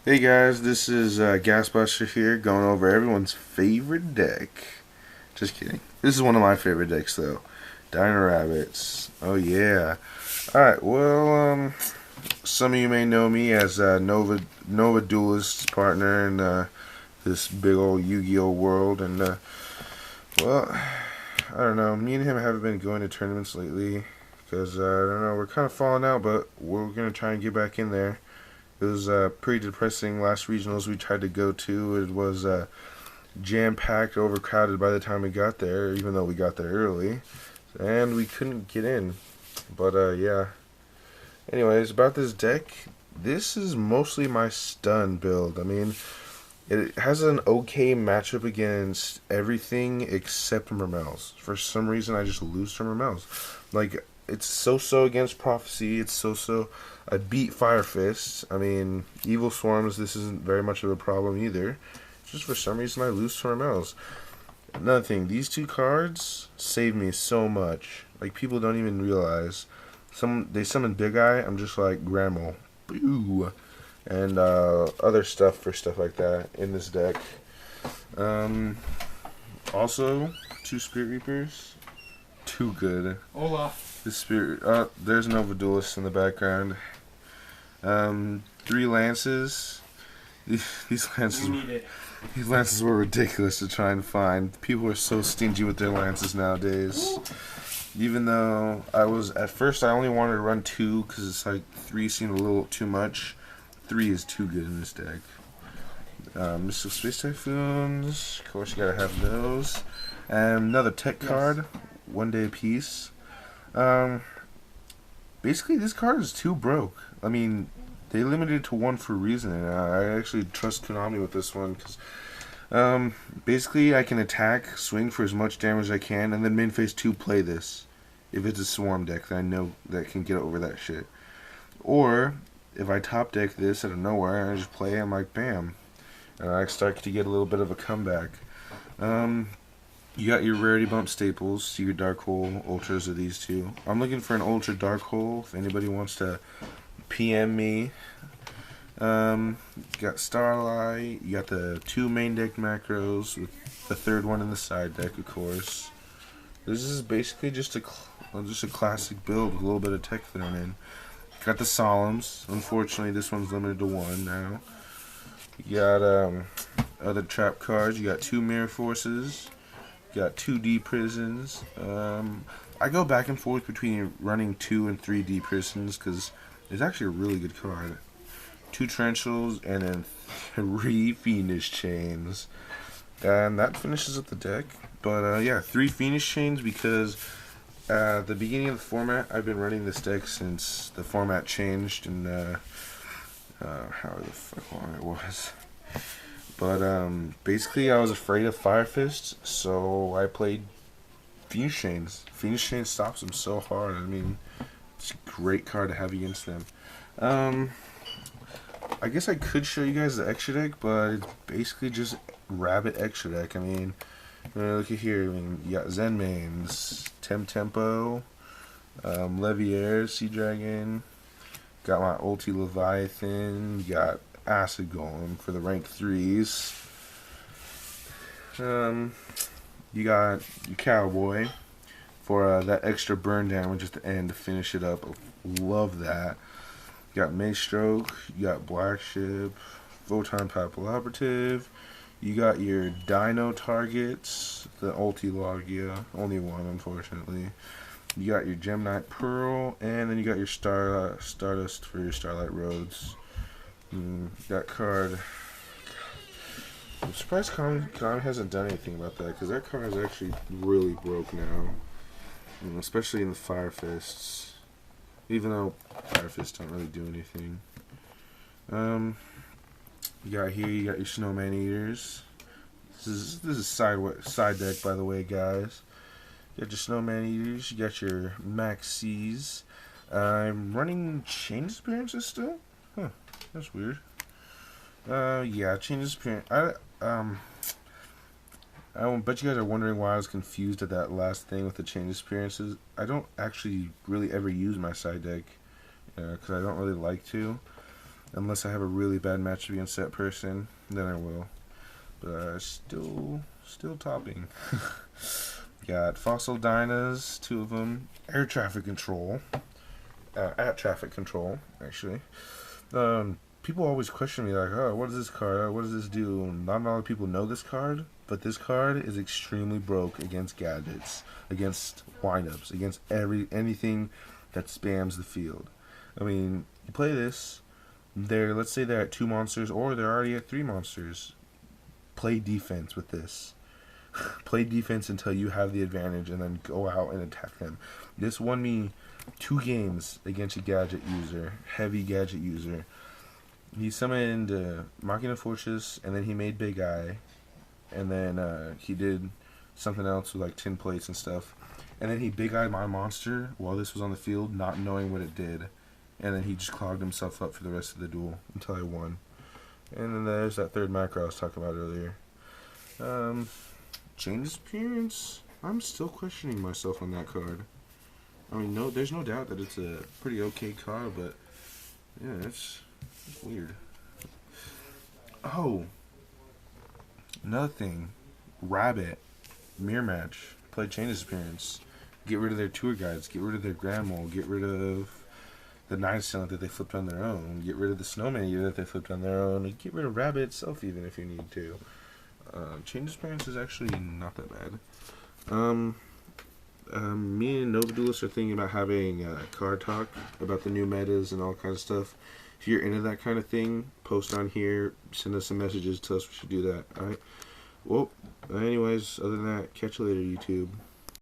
Hey guys, this is Gasbuster here, going over everyone's favorite deck. Just kidding. This is one of my favorite decks, though. Dino Rabbits. Oh yeah. All right. Well, some of you may know me as Nova Duelist's partner in this big old Yu-Gi-Oh world, and well, I don't know. Me and him haven't been going to tournaments lately because I don't know. We're kind of falling out, but we're gonna try and get back in there. It was pretty depressing last regionals we tried to go to. It was jam-packed, overcrowded by the time we got there, even though we got there early. And we couldn't get in. But yeah. Anyways, about this deck, this is mostly my stun build. I mean, it has an okay matchup against everything except Mermels. For some reason, I just lose to Mermels. Like, it's so-so against Prophecy. It's so-so. I beat Fire Fists. I mean, Evil Swarms, this isn't very much of a problem either. It's just for some reason I lose to Mermels. Another thing, these two cards save me so much. Like, people don't even realize. They summon Big Eye, I'm just like, Grandma. Boo! And other stuff for stuff like that in this deck. Also, two Spirit Reapers. Too good. Hola. The Spirit. There's Nova Duelist in the background. Three lances. These lances. We need it. These lances were ridiculous to try and find. People are so stingy with their lances nowadays. Even though at first I only wanted to run two because it's like three seemed a little too much. Three is too good in this deck. Mystical Space Typhoons. Of course, you gotta have those. And another tech card. 1 day apiece. Basically, this card is too broke. I mean, they limited it to one for a reason, and I actually trust Konami with this one because basically I can attack, swing for as much damage as I can, and then main phase 2 play this. If it's a swarm deck that I know that can get over that shit. Or if I top deck this out of nowhere and I just play, I'm like, bam, and I start to get a little bit of a comeback. You got your rarity bump staples, so your Dark Hole Ultras are these two. I'm looking for an Ultra Dark Hole if anybody wants to PM me. You got Starlight, you got the two main deck macros, with the third one in the side deck, of course. This is basically just a classic build with a little bit of tech thrown in. Got the Solemns. Unfortunately, this one's limited to one now. You got other trap cards. You got two Mirror Forces. Got 2D prisons. I go back and forth between running 2 and 3D prisons because it's actually a really good card. 2 Trenchals and then 3 Fiendish Chains. And that finishes up the deck. But yeah, 3 Fiendish Chains because at the beginning of the format, I've been running this deck since the format changed and however the fuck long it was. But basically, I was afraid of Fire Fist, so I played Fiendish Chains. Fiendish Chains stops them so hard. I mean, it's a great card to have against them. I guess I could show you guys the extra deck, but it's basically just Rabbit extra deck. I mean, look at here. I mean, you got Zen Mains, Tempo, Leviair, Sea Dragon. Got my Ulti Leviathan. Got Acid Golem for the rank 3s. You got your Cowboy for that extra burn damage at the end to finish it up. Love that. You got Maestroke. You got Black Ship. Photon Papal Operative. You got your Dino targets. The Ulti Logia. Only one, unfortunately. You got your Gemnite Pearl. And then you got your Stardust for your Starlight Roads. That card. I'm surprised Konami hasn't done anything about that because that card is actually really broke now, especially in the Fire Fists. Even though Fire Fists don't really do anything. You got here. You got your Snowman Eaters. This is side deck, by the way, guys. You got your Snowman Eaters. You got your Maxis. I'm running Chain Disappearances still. Huh. That's weird. Yeah, Chain Disappearance. I bet you guys are wondering why I was confused at that last thing with the Chain Disappearances. I don't actually really ever use my side deck because I don't really like to. Unless I have a really bad matchup against that person, then I will. But still topping. Got Fossil Dynas, 2 of them. Air Traffic Control. At Traffic Control, actually. People always question me, like, oh, what is this card? What does this do? Not a lot of people know this card, but this card is extremely broke against gadgets, against windups, against anything that spams the field. I mean, you play this, let's say they're at 2 monsters, or they're already at 3 monsters. Play defense with this. Play defense until you have the advantage, and then go out and attack them. This won me 2 games against a gadget user, heavy gadget user. He summoned Machina Fortress, and then he made Big Eye, and then he did something else with like 10 plates and stuff, and then he Big Eyed my monster while this was on the field, not knowing what it did, and then he just clogged himself up for the rest of the duel until I won. And then there's that 3rd macro I was talking about earlier. Chain's appearance, I'm still questioning myself on that card. I mean, there's no doubt that it's a pretty okay card, but yeah, it's weird. Oh, another thing, Rabbit, Mirror Match, play Chain Disappearance. Get rid of their tour guides, get rid of their Grand Mole, get rid of the Nine Silent that they flipped on their own, get rid of the Snowman that they flipped on their own, and get rid of Rabbit itself even if you need to. Chain Disappearance is actually not that bad. Me and Nova Duelist are thinking about having card talk about the new metas and all kinds of stuff. If you're into that kind of thing, post on here, send us some messages, tell us we should do that. Alright? Well, anyways, other than that, catch you later, YouTube.